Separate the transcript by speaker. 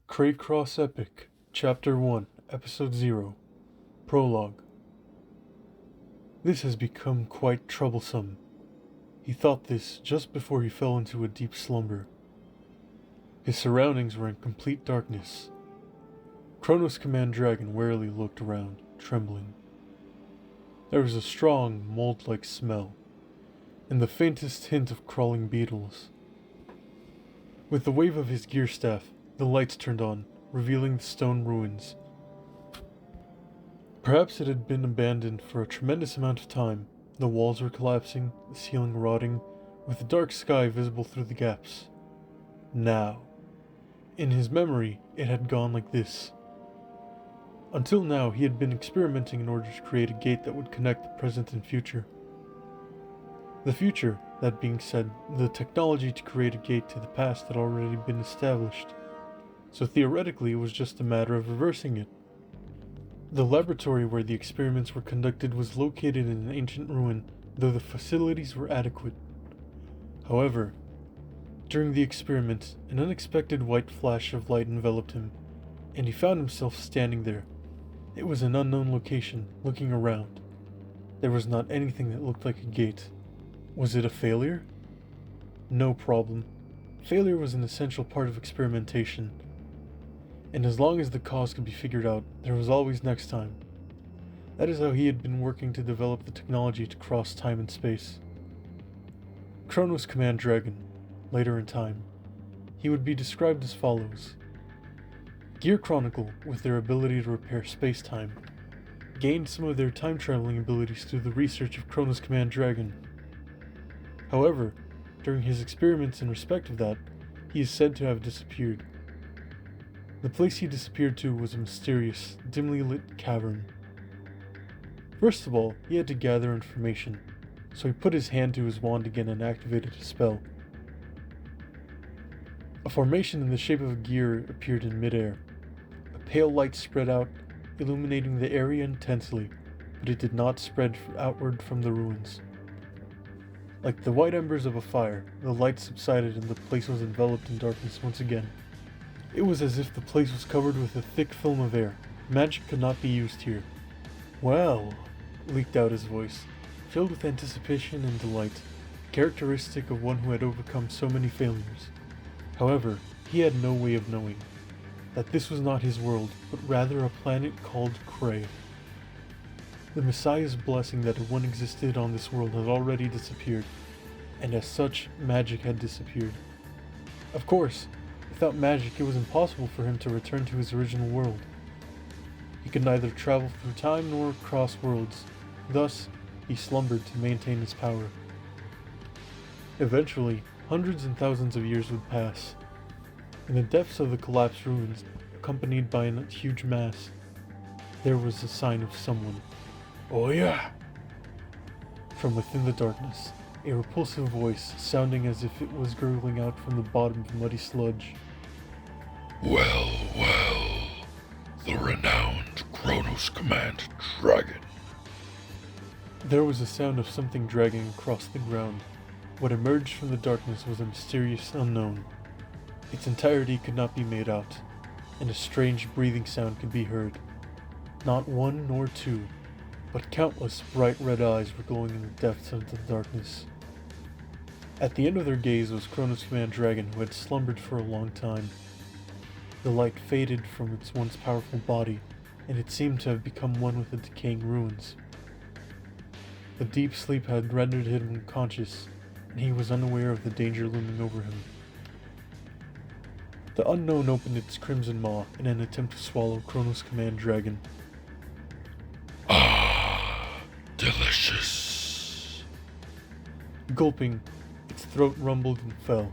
Speaker 1: Cray Cross Epic, Chapter 1, Episode 0, Prologue. This has become quite troublesome. He thought this just before he fell into a deep slumber. His surroundings were in complete darkness. Chronoscommand Dragon warily looked around, trembling. There was a strong, mold-like smell, and the faintest hint of crawling beetles. With the wave of his gear staff, the lights turned on, revealing the stone ruins. Perhaps it had been abandoned for a tremendous amount of time. The walls were collapsing, the ceiling rotting, with the dark sky visible through the gaps. Now, in his memory, it had gone like this. Until now, he had been experimenting in order to create a gate that would connect the present and future. The future, that being said, the technology to create a gate to the past had already been established. So theoretically, it was just a matter of reversing it. The laboratory where the experiments were conducted was located in an ancient ruin, though the facilities were adequate. However, during the experiment, an unexpected white flash of light enveloped him, and he found himself standing there. It was an unknown location, looking around. There was not anything that looked like a gate. Was it a failure? No problem. Failure was an essential part of experimentation. And as long as the cause could be figured out, there was always next time. That is how he had been working to develop the technology to cross time and space. Chronoscommand Dragon, later in time, he would be described as follows. Gear Chronicle, with their ability to repair space-time, gained some of their time-traveling abilities through the research of Chronoscommand Dragon. However, during his experiments in respect of that, he is said to have disappeared. The place he disappeared to was a mysterious, dimly lit cavern. First of all, he had to gather information, so he put his hand to his wand again and activated a spell. A formation in the shape of a gear appeared in midair. A pale light spread out, illuminating the area intensely, but it did not spread outward from the ruins. Like the white embers of a fire, the light subsided and the place was enveloped in darkness once again. It was as if the place was covered with a thick film of air. Magic could not be used here. Well, leaked out his voice, filled with anticipation and delight, characteristic of one who had overcome so many failures. However, he had no way of knowing that this was not his world, but rather a planet called Cray. The Messiah's blessing that had once existed on this world had already disappeared, and as such, magic had disappeared. Of course, without magic, it was impossible for him to return to his original world. He could neither travel through time nor cross worlds, thus, he slumbered to maintain his power. Eventually, hundreds and thousands of years would pass. In the depths of the collapsed ruins, accompanied by a huge mass, there was a sign of someone. Oh yeah! From within the darkness, a repulsive voice, sounding as if it was gurgling out from the bottom of muddy sludge.
Speaker 2: Well, the renowned Chronoscommand Dragon.
Speaker 1: There was a sound of something dragging across the ground. What emerged from the darkness was a mysterious unknown. Its entirety could not be made out, and a strange breathing sound could be heard. Not one nor two, but countless bright red eyes were glowing in the depths of the darkness. At the end of their gaze was Chronoscommand Dragon, who had slumbered for a long time. The light faded from its once powerful body, and it seemed to have become one with the decaying ruins. The deep sleep had rendered him unconscious, and he was unaware of the danger looming over him. The unknown opened its crimson maw in an attempt to swallow Chronoscommand Dragon.
Speaker 2: Ah, delicious.
Speaker 1: Gulping, its throat rumbled and fell,